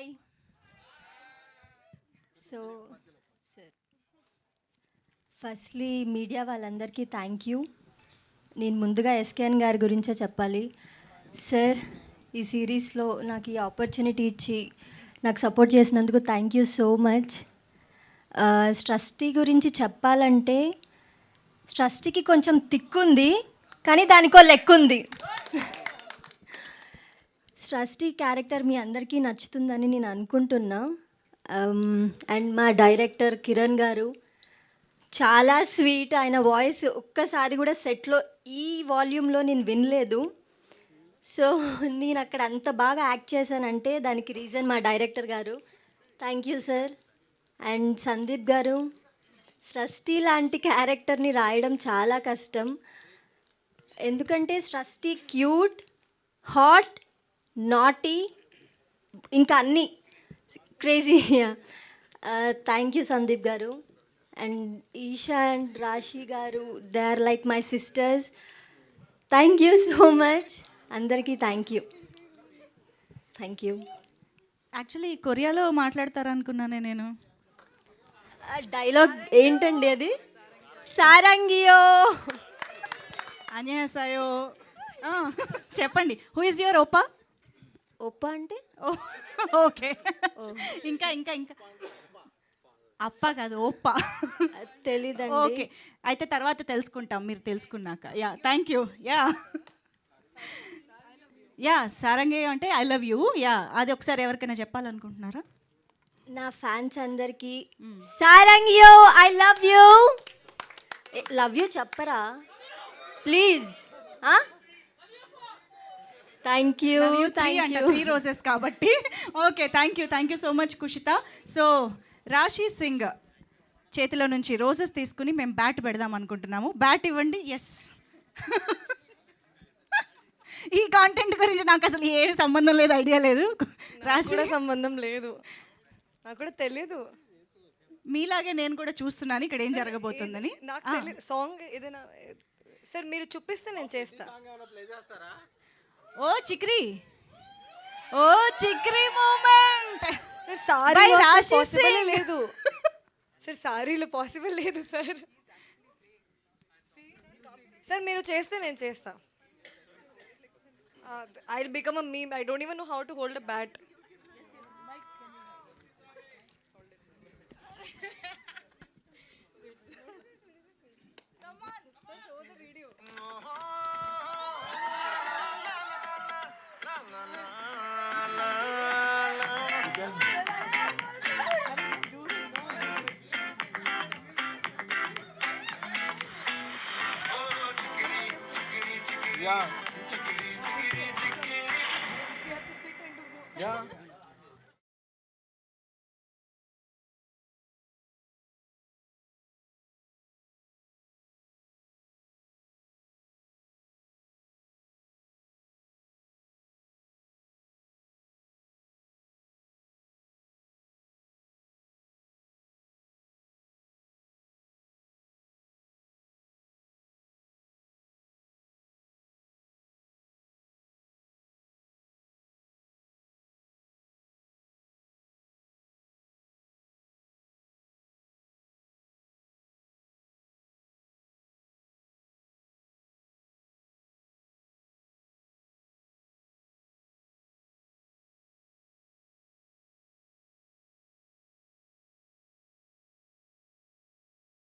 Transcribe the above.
Hi. So sir, firstly media వాళ్ళందరికీ thank you. నేను ముందుగా ఎస్కేఎన్ గారి గురించే చెప్పాలి. సార్, ఈ సిరీస్లో నాకు ఈ ఆపర్చునిటీ ఇచ్చి నాకు సపోర్ట్ చేసినందుకు thank you so much. Trustee గురించి చెప్పాలంటే ట్రస్టీకి కొంచెం తిక్కుంది, కానీ దానికో లెక్కుంది. ట్రస్టీ క్యారెక్టర్ మీ అందరికీ నచ్చుతుందని నేను అనుకుంటున్నా. అండ్ మా డైరెక్టర్ కిరణ్ గారు చాలా స్వీట్. ఆయన వాయిస్ ఒక్కసారి కూడా సెట్లో ఈ వాల్యూమ్లో నేను వినలేదు. సో నేను అక్కడ అంత బాగా యాక్ట్ చేశానంటే దానికి రీజన్ మా డైరెక్టర్ గారు. Thank you sir. And Sandeep గారు, ట్రస్టీ లాంటి క్యారెక్టర్ని రాయడం చాలా కష్టం. ఎందుకంటే ట్రస్టీ క్యూట్, హాట్, నాటీ, ఇంకా అన్నీ క్రేజీ. థ్యాంక్ యూ సందీప్ గారు. అండ్ ఈషా అండ్ రాశి గారు, they are like my sisters. Thank you so much. అందరికీ thank you. Thank you. Actually కొరియాలో మాట్లాడతారనుకున్నానే నేను. డైలాగ్ ఏంటండి అది? సారంగియో. అన్యాసాయో. చెప్పండి. హూ ఇస్ యువర్ ఓపా? ఒప్ప అంటే ఓకే. ఇంకా ఇంకా ఇంకా అప్ప కాదు, ఓప్పా. తెలీదండి. ఓకే, అయితే తర్వాత తెలుసుకుంటాం మీరు తెలుసుకున్నాక. Yeah, thank you. Yeah yeah సారంగే అంటే ఐ లవ్ యూ. యా, అది ఒకసారి ఎవరికైనా చెప్పాలనుకుంటున్నారా? నా ఫ్యాన్స్ అందరికీ సారంగియో, I love you. Love you చెప్పరా please. Thank you. Thank you. 3 roses కాబట్టి. Okay, thank you so much Kushitha. So Rashi Singh చేతిలో నుంచి రోజెస్ తీసుకుని మేము బ్యాట్ పెడదాం అనుకుంటున్నాము. బ్యాట్ ఇవ్వండి. ఎస్. ఈ కాంటెంట్ గురించి నాకు అసలు ఏ సంబంధం లేదు, ఐడియా లేదు. రాశి సంబంధం లేదు, నాకు కూడా తెలీదు. మీలాగే నేను కూడా చూస్తున్నాను ఇక్కడ ఏం జరగబోతుందని. నాకు తెలియదు. సాంగ్ ఏదైనా సార్ మీరు చూపిస్తే నేను చేస్తా. ఓ చిక్రీ, ఓ చిక్రీ మూమెంట్. సార్ సారీ పాసిబుల్ లేదు సార్, సారీలు పాసిబుల్ లేదు సార్. సార్ మీరు చేస్తే నేను చేస్తా. I will become a meme. I don't even know how to hold a bat. Yeah.